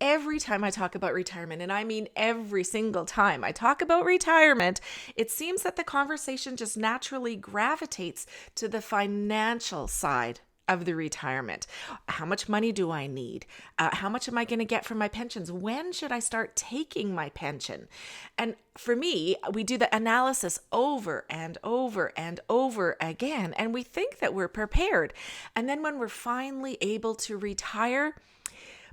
every time I talk about retirement, and I mean every single time I talk about retirement, it seems that the conversation just naturally gravitates to the financial side of the retirement. How much money do I need? How much am I going to get from my pensions? When should I start taking my pension? And for me, we do the analysis over and over and over again, and we think that we're prepared. And then when we're finally able to retire,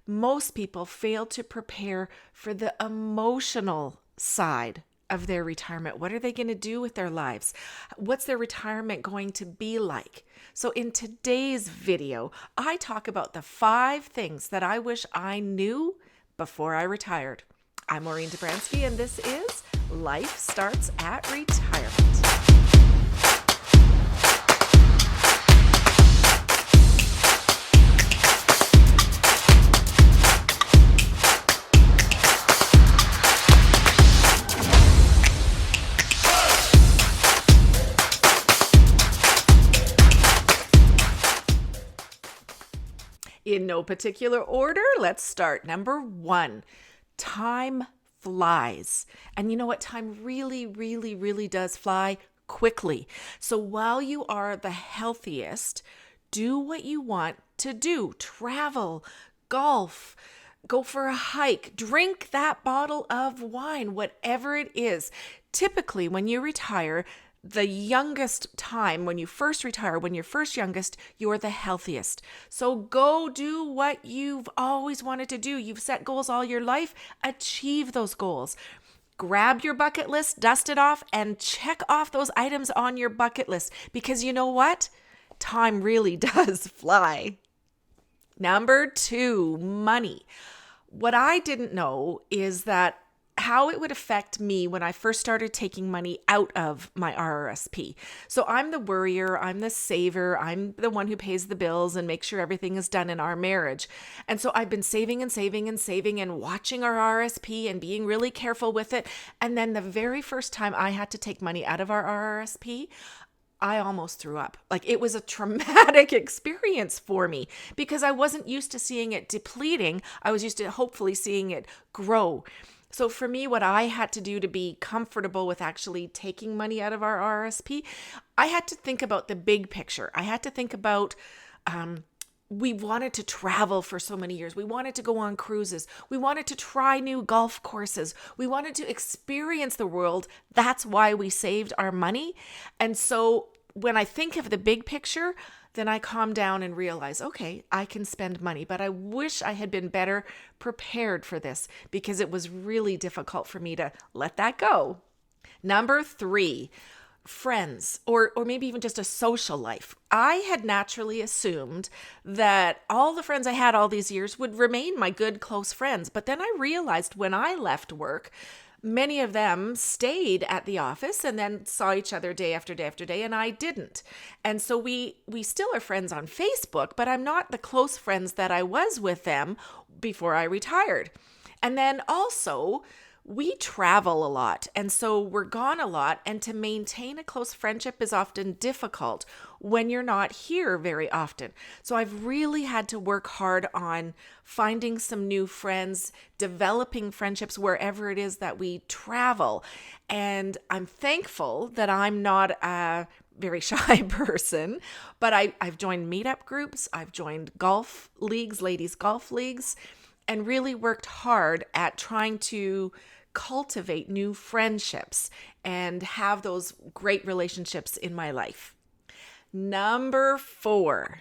most people fail to prepare for the emotional side of their retirement. What are they going to do with their lives? What's their retirement going to be like? So in today's video, I talk about the 5 things that I wish I knew before I retired. I'm Maureen Dobransky, and this is Life Starts at Retirement. In no particular order, let's start. Number 1, time flies. And you know what? Time really does fly quickly. So while you are the healthiest, do what you want to do. Travel, golf, go for a hike, drink that bottle of wine, whatever it is. Typically, when you retire, the youngest time, when you first retire, when you're first youngest, you're the healthiest. So go do what you've always wanted to do. You've set goals all your life. Achieve those goals. Grab your bucket list, dust it off, and check off those items on your bucket list. Because you know what? Time really does fly. Number 2, money. What I didn't know is that how it would affect me when I first started taking money out of my RRSP. So I'm the worrier, I'm the saver, I'm the one who pays the bills and makes sure everything is done in our marriage. And so I've been saving and watching our RRSP and being really careful with it. And then the very first time I had to take money out of our RRSP, I almost threw up. Like, it was a traumatic experience for me because I wasn't used to seeing it depleting. I was used to hopefully seeing it grow. So for me, what I had to do to be comfortable with actually taking money out of our RRSP, I had to think about the big picture. I had to think about, we wanted to travel for so many years. We wanted to go on cruises. We wanted to try new golf courses. We wanted to experience the world. That's why we saved our money. And so when I think of the big picture, then I calm down and realize, okay, I can spend money, but I wish I had been better prepared for this because it was really difficult for me to let that go. Number 3, friends, or maybe even just a social life. I had naturally assumed that all the friends I had all these years would remain my good, close friends. But then I realized when I left work, many of them stayed at the office and then saw each other day after day after day, and I didn't. And so we still are friends on Facebook, but I'm not the close friends that I was with them before I retired. And then also, we travel a lot, and so we're gone a lot, and to maintain a close friendship is often difficult when you're not here very often. So I've really had to work hard on finding some new friends, developing friendships wherever it is that we travel. And I'm thankful that I'm not a very shy person, but I've joined meetup groups, I've joined golf leagues, ladies golf leagues, and really worked hard at trying to cultivate new friendships and have those great relationships in my life. Number 4,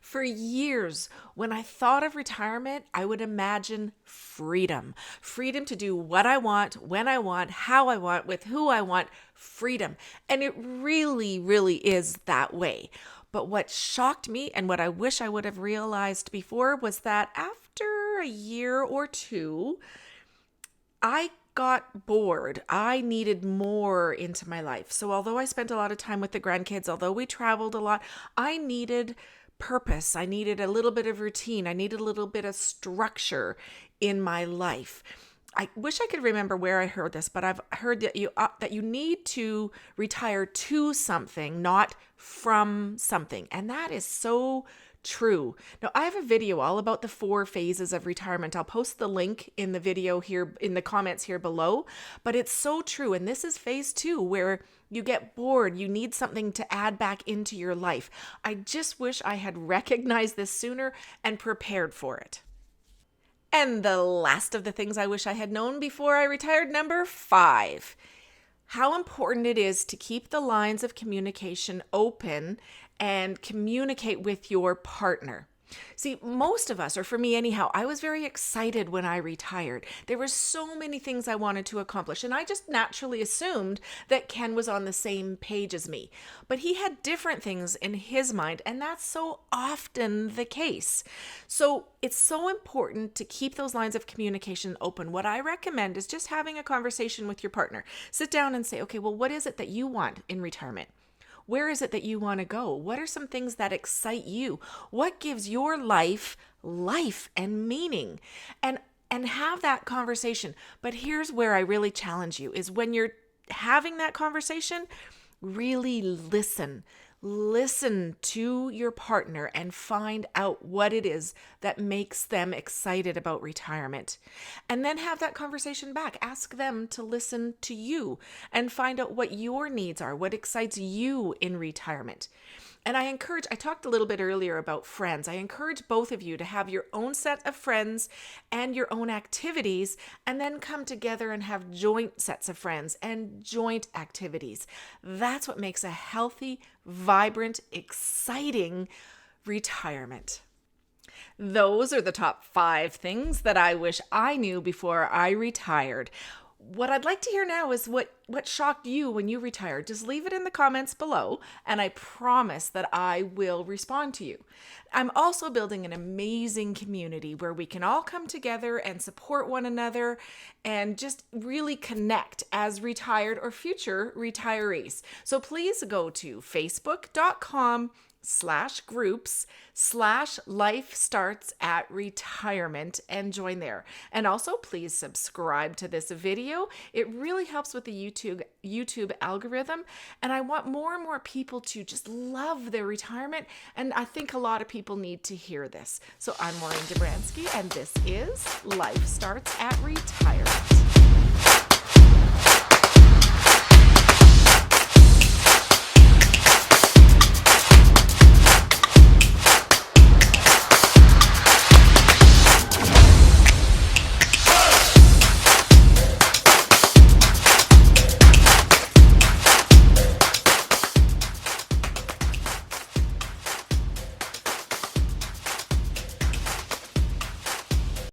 for years, when I thought of retirement, I would imagine freedom. Freedom to do what I want, when I want, how I want, with who I want, freedom. And it really is that way. But what shocked me and what I wish I would have realized before was that after a year or 2, I got bored. I needed more into my life. So although I spent a lot of time with the grandkids, although we traveled a lot, I needed purpose. I needed a little bit of routine. I needed a little bit of structure in my life. I wish I could remember where I heard this, but I've heard that you need to retire to something, not from something. And that is so true. Now, I have a video all about the 4 phases of retirement. I'll post the link in the video here in the comments here below, but it's so true. And this is phase 2, where you get bored, you need something to add back into your life. I just wish I had recognized this sooner and prepared for it. And the last of the things I wish I had known before I retired, number 5. How important it is to keep the lines of communication open and communicate with your partner. See, most of us, or for me anyhow, I was very excited when I retired. There were so many things I wanted to accomplish, and I just naturally assumed that Ken was on the same page as me. But he had different things in his mind, and that's so often the case. So it's so important to keep those lines of communication open. What I recommend is just having a conversation with your partner. Sit down and say, okay, well, what is it that you want in retirement? Where is it that you want to go? What are some things that excite you? What gives your life and meaning? And have that conversation. But here's where I really challenge you is when you're having that conversation, really listen. Listen to your partner and find out what it is that makes them excited about retirement. And then have that conversation back. Ask them to listen to you and find out what your needs are, what excites you in retirement. And I talked a little bit earlier about friends. I encourage both of you to have your own set of friends and your own activities, and then come together and have joint sets of friends and joint activities. That's what makes a healthy, vibrant, exciting retirement. Those are the top 5 things that I wish I knew before I retired. What I'd like to hear now is what shocked you when you retired. Just leave it in the comments below, and I promise that I will respond to you. I'm also building an amazing community where we can all come together and support one another and just really connect as retired or future retirees. So please go to facebook.com/groups/lifestartsatretirement and join there. And also please subscribe to this video. It really helps with the YouTube algorithm. And I want more and more people to just love their retirement. And I think a lot of people need to hear this. So I'm Maureen Dobransky, and this is Life Starts at Retirement.